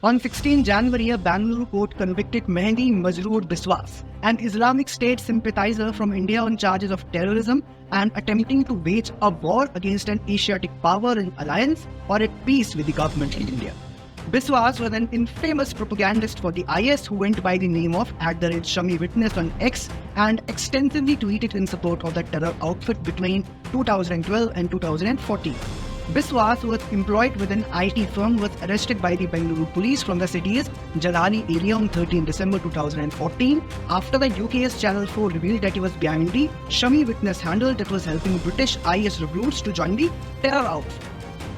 On 16 January, a Bengaluru court convicted Mehdi Majroor Biswas, an Islamic State sympathizer from India, on charges of terrorism and attempting to wage a war against an Asiatic power in alliance or at peace with the government in India. Biswas was an infamous propagandist for the IS who went by the name of @Shami Witness on X and extensively tweeted in support of the terror outfit between 2012 and 2014. Biswas, who was employed with an IT firm, was arrested by the Bengaluru police from the city's Jalali area on 13 December 2014 after the UK's Channel 4 revealed that he was behind the Shami Witness handle that was helping British IS recruits to join the terror outfit.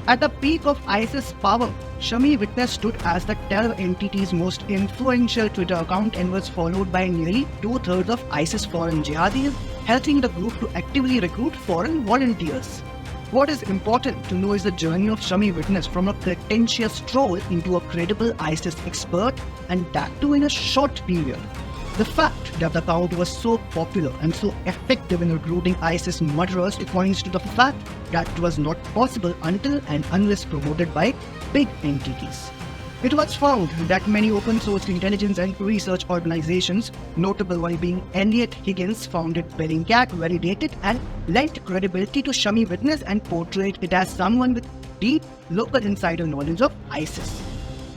At the peak of ISIS power, Shami Witness stood as the terror entity's most influential Twitter account and was followed by nearly 2/3 of ISIS foreign jihadis, helping the group to actively recruit foreign volunteers. What is important to know is the journey of Shami Witness from a pretentious troll into a credible ISIS expert, and that too in a short period. The fact that the account was so popular and so effective in recruiting ISIS murderers points to the fact that it was not possible until and unless promoted by big entities. It was found that many open-source intelligence and research organizations, notable one being Eliot Higgins founded Bellingcat, validated and lent credibility to Shami Witness and portrayed it as someone with deep local insider knowledge of ISIS.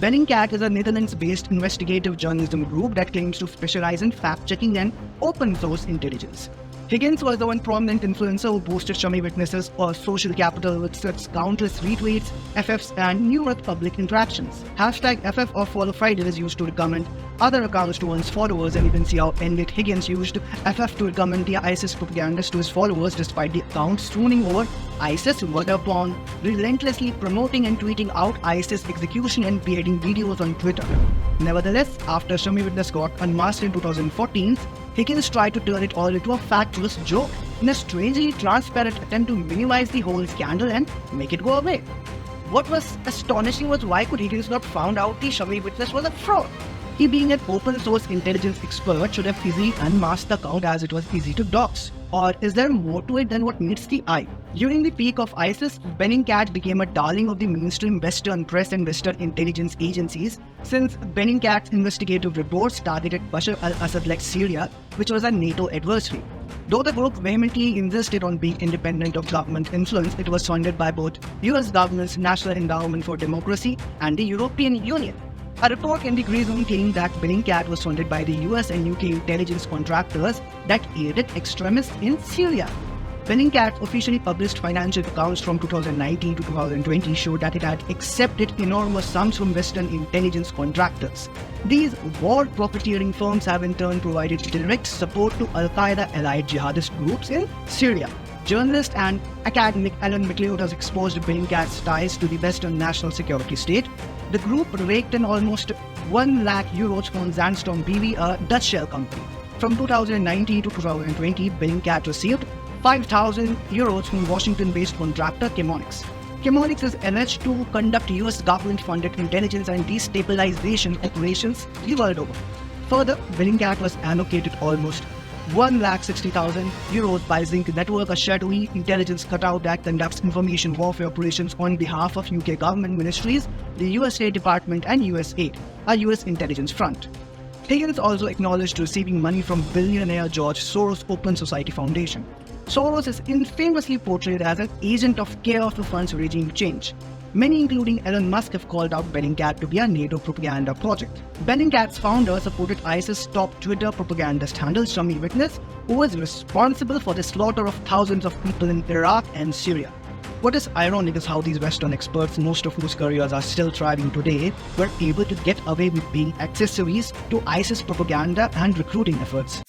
Bellingcat is a Netherlands-based investigative journalism group that claims to specialize in fact-checking and open-source intelligence. Higgins was the one prominent influencer who boosted Shami Witnesses or social capital with such countless retweets, FFs, and numerous public interactions. #FF or Follow Friday is used to recommend other accounts to one's followers, and you can see how Eliot Higgins used FF to recommend the ISIS propagandist to his followers despite the account swooning over ISIS whereupon relentlessly promoting and tweeting out ISIS execution and beheading videos on Twitter. Nevertheless, after Shami Witness got unmasked in 2014, Higgins tried to turn it all into a factless joke in a strangely transparent attempt to minimize the whole scandal and make it go away. What was astonishing was why could Higgins not found out the Shami Witness was a fraud? He, being an open source intelligence expert, should have easily unmasked the account as it was easy to dox. Or is there more to it than what meets the eye? During the peak of ISIS, Bellingcat became a darling of the mainstream Western press and Western intelligence agencies, since Bellingcat's investigative reports targeted Bashar al-Assad-led Syria, which was a NATO adversary. Though the group vehemently insisted on being independent of government influence, it was funded by both US government's National Endowment for Democracy and the European Union. A report in the Grey Zone claimed that Bellingcat was funded by the US and UK intelligence contractors that aided extremists in Syria. Bellingcat officially published financial accounts from 2019 to 2020 showed that it had accepted enormous sums from Western intelligence contractors. These war profiteering firms have in turn provided direct support to Al-Qaeda-allied jihadist groups in Syria. Journalist and academic Alan MacLeod has exposed Bellingcat's ties to the Western national security state. The group raked in almost €1 lakh from Zandstorm BV, a Dutch shell company. From 2019 to 2020, Bellingcat received €5,000 from Washington-based contractor Chemonics. Chemonics is alleged to conduct US government-funded intelligence and destabilization operations the world over. Further, Bellingcat was allocated almost €1,60,000 by Zinc Network, a shadowy intelligence cutout that conducts information warfare operations on behalf of UK government ministries, the US State Department and USAID, a US intelligence front. Higgins also acknowledged receiving money from billionaire George Soros' Open Society Foundation. Soros is infamously portrayed as an agent of chaos to fund regime change. Many, including Elon Musk, have called out Bellingcat to be a NATO propaganda project. Bellingcat's founder supported ISIS top Twitter propagandist handle Shami Witness, who was responsible for the slaughter of thousands of people in Iraq and Syria. What is ironic is how these Western experts, most of whose careers are still thriving today, were able to get away with being accessories to ISIS propaganda and recruiting efforts.